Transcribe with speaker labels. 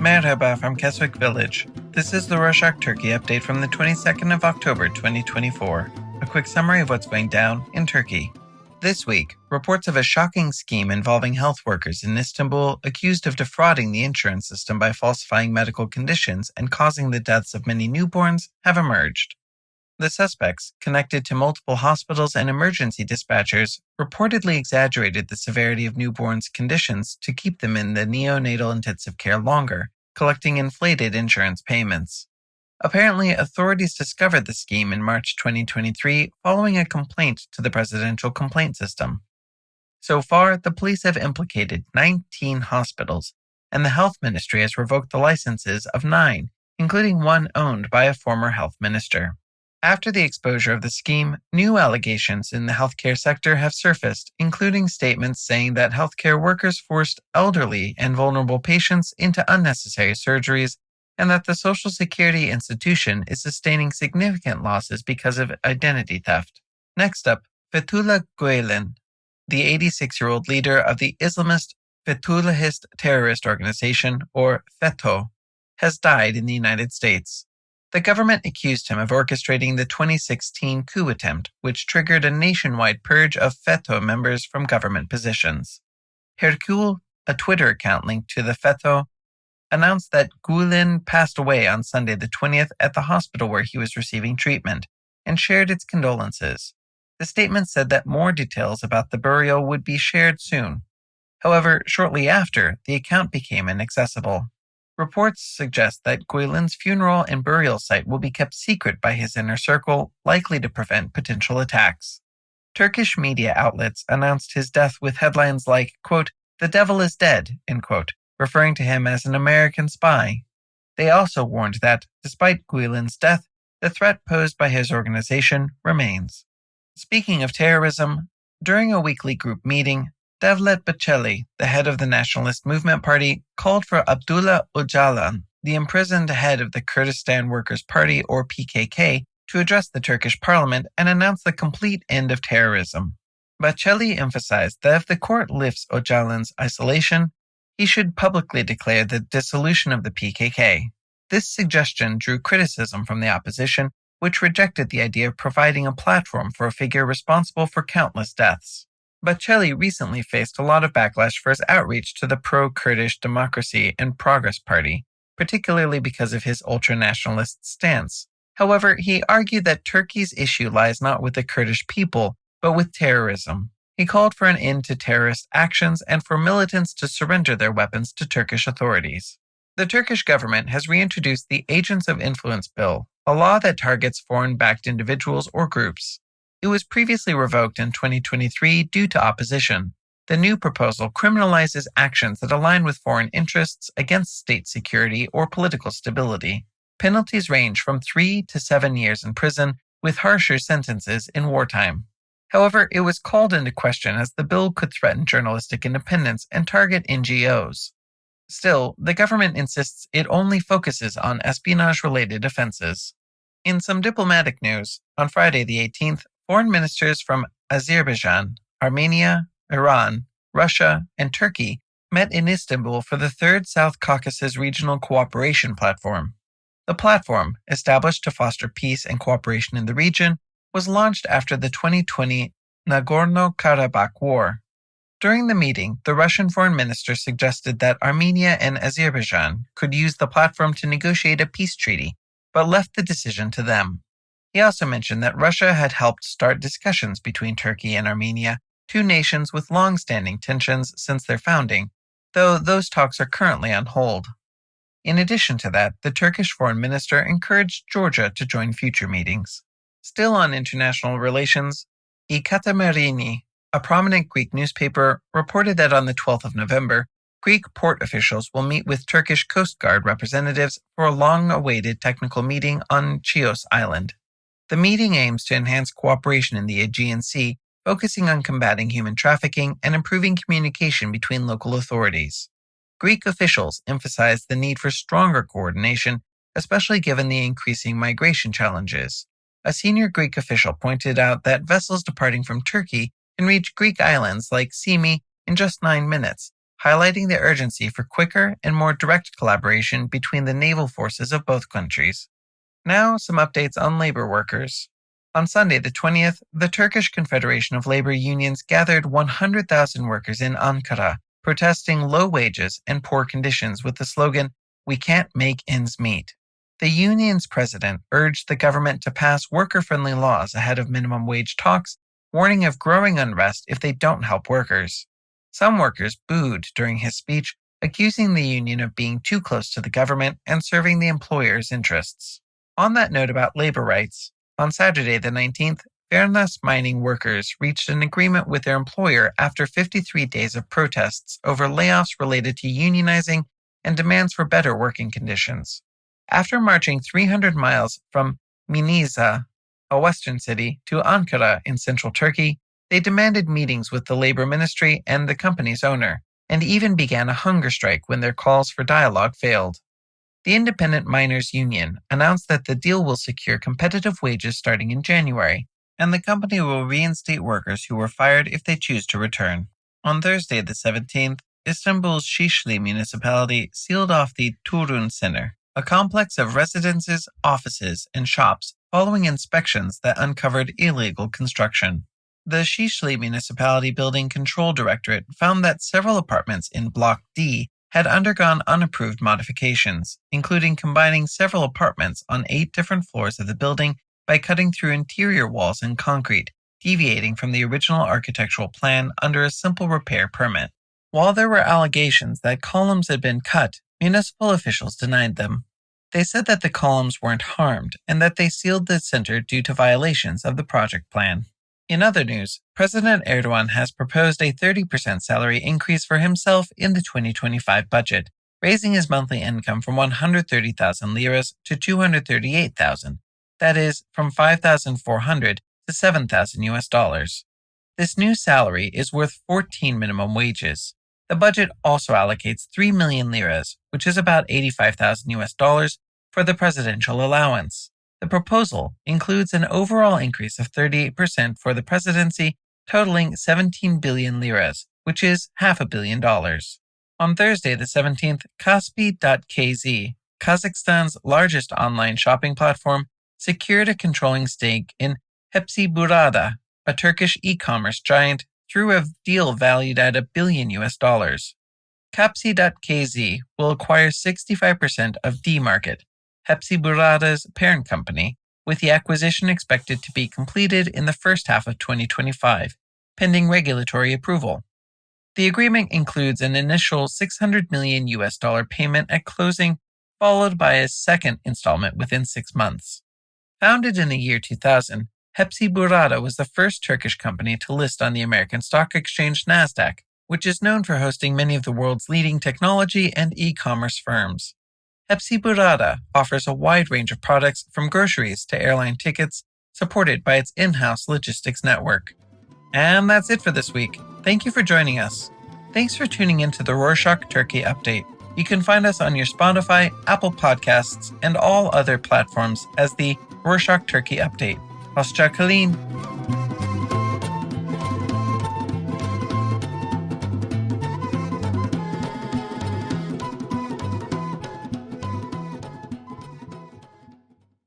Speaker 1: Merhaba from Keswick Village. This is the Rorschach Turkey update from the 22nd of October 2024. A quick summary of what's going down in Turkey. This week, reports of a shocking scheme involving health workers in Istanbul accused of defrauding the insurance system by falsifying medical conditions and causing the deaths of many newborns have emerged. The suspects, connected to multiple hospitals and emergency dispatchers, reportedly exaggerated the severity of newborns' conditions to keep them in the neonatal intensive care longer, collecting inflated insurance payments. Apparently, authorities discovered the scheme in March 2023 following a complaint to the presidential complaint system. So far, the police have implicated 19 hospitals, and the health ministry has revoked the licenses of 9, including one owned by a former health minister. After the exposure of the scheme, new allegations in the healthcare sector have surfaced, including statements saying that healthcare workers forced elderly and vulnerable patients into unnecessary surgeries, and that the Social Security institution is sustaining significant losses because of identity theft. Next up, Fethullah Gülen, the 86-year-old leader of the Islamist Fethullahist terrorist organization, or FETÖ, has died in the United States. The government accused him of orchestrating the 2016 coup attempt, which triggered a nationwide purge of FETÖ members from government positions. Hercule, a Twitter account linked to the FETÖ, announced that Gülen passed away on Sunday the 20th at the hospital where he was receiving treatment, and shared its condolences. The statement said that more details about the burial would be shared soon. However, shortly after, the account became inaccessible. Reports suggest that Gülen's funeral and burial site will be kept secret by his inner circle, likely to prevent potential attacks. Turkish media outlets announced his death with headlines like, quote, "The devil is dead," end quote, referring to him as an American spy. They also warned that, despite Gülen's death, the threat posed by his organization remains. Speaking of terrorism, during a weekly group meeting, Devlet Bahçeli, the head of the Nationalist Movement Party, called for Abdullah Öcalan, the imprisoned head of the Kurdistan Workers' Party, or PKK, to address the Turkish parliament and announce the complete end of terrorism. Bahçeli emphasized that if the court lifts Öcalan's isolation, he should publicly declare the dissolution of the PKK. This suggestion drew criticism from the opposition, which rejected the idea of providing a platform for a figure responsible for countless deaths. Bahçeli recently faced a lot of backlash for his outreach to the pro-Kurdish Democracy and Progress Party, particularly because of his ultra-nationalist stance. However, he argued that Turkey's issue lies not with the Kurdish people, but with terrorism. He called for an end to terrorist actions and for militants to surrender their weapons to Turkish authorities. The Turkish government has reintroduced the Agents of Influence Bill, a law that targets foreign-backed individuals or groups. It was previously revoked in 2023 due to opposition. The new proposal criminalizes actions that align with foreign interests against state security or political stability. Penalties range from 3 to 7 years in prison, with harsher sentences in wartime. However, it was called into question as the bill could threaten journalistic independence and target NGOs. Still, the government insists it only focuses on espionage-related offenses. In some diplomatic news, on Friday the 18th, foreign ministers from Azerbaijan, Armenia, Iran, Russia, and Turkey met in Istanbul for the Third South Caucasus Regional Cooperation Platform. The platform, established to foster peace and cooperation in the region, was launched after the 2020 Nagorno-Karabakh War. During the meeting, the Russian foreign minister suggested that Armenia and Azerbaijan could use the platform to negotiate a peace treaty, but left the decision to them. He also mentioned that Russia had helped start discussions between Turkey and Armenia, two nations with long-standing tensions since their founding, though those talks are currently on hold. In addition to that, the Turkish foreign minister encouraged Georgia to join future meetings. Still on international relations, I Katamarini, a prominent Greek newspaper, reported that on the 12th of November, Greek port officials will meet with Turkish Coast Guard representatives for a long-awaited technical meeting on Chios Island. The meeting aims to enhance cooperation in the Aegean Sea, focusing on combating human trafficking and improving communication between local authorities. Greek officials emphasized the need for stronger coordination, especially given the increasing migration challenges. A senior Greek official pointed out that vessels departing from Turkey can reach Greek islands like Simi in just 9 minutes, highlighting the urgency for quicker and more direct collaboration between the naval forces of both countries. Now, some updates on labor workers. On Sunday the 20th, the Turkish Confederation of Labor Unions gathered 100,000 workers in Ankara, protesting low wages and poor conditions with the slogan, "We can't make ends meet." The union's president urged the government to pass worker-friendly laws ahead of minimum wage talks, warning of growing unrest if they don't help workers. Some workers booed during his speech, accusing the union of being too close to the government and serving the employer's interests. On that note about labor rights, on Saturday the 19th, Furnas mining workers reached an agreement with their employer after 53 days of protests over layoffs related to unionizing and demands for better working conditions. After marching 300 miles from Manisa, a western city, to Ankara in central Turkey, they demanded meetings with the labor ministry and the company's owner, and even began a hunger strike when their calls for dialogue failed. The Independent Miners Union announced that the deal will secure competitive wages starting in January, and the company will reinstate workers who were fired if they choose to return. On Thursday the 17th, Istanbul's Şişli municipality sealed off the Turun Center, a complex of residences, offices, and shops following inspections that uncovered illegal construction. The Şişli Municipality Building Control Directorate found that several apartments in Block D had undergone unapproved modifications, including combining several apartments on 8 different floors of the building by cutting through interior walls in concrete, deviating from the original architectural plan under a simple repair permit. While there were allegations that columns had been cut, municipal officials denied them. They said that the columns weren't harmed and that they sealed the center due to violations of the project plan. In other news, President Erdoğan has proposed a 30% salary increase for himself in the 2025 budget, raising his monthly income from 130,000 liras to 238,000. That is, from 5,400 to 7,000 US. This new salary is worth 14 minimum wages. The budget also allocates 3 million liras, which is about 85,000 US, for the presidential allowance. The proposal includes an overall increase of 38% for the presidency, totaling 17 billion liras, which is $500 million. On Thursday the 17th, Kaspi.kz, Kazakhstan's largest online shopping platform, secured a controlling stake in Hepsiburada, a Turkish e-commerce giant, through a deal valued at $1 billion. Kapsi.kz will acquire 65% of D-Market, Hepsiburada's parent company, with the acquisition expected to be completed in the first half of 2025, pending regulatory approval. The agreement includes an initial $600 million payment at closing, followed by a second installment within 6 months. Founded in the year 2000, Hepsiburada was the first Turkish company to list on the American stock exchange Nasdaq, which is known for hosting many of the world's leading technology and e-commerce firms. Hepsiburada offers a wide range of products from groceries to airline tickets, supported by its in-house logistics network. And that's it for this week. Thank you for joining us. Thanks for tuning in to the Rorschach Turkey Update. You can find us on your Spotify, Apple Podcasts, and all other platforms as the Rorschach Turkey Update. Hoşça kalın.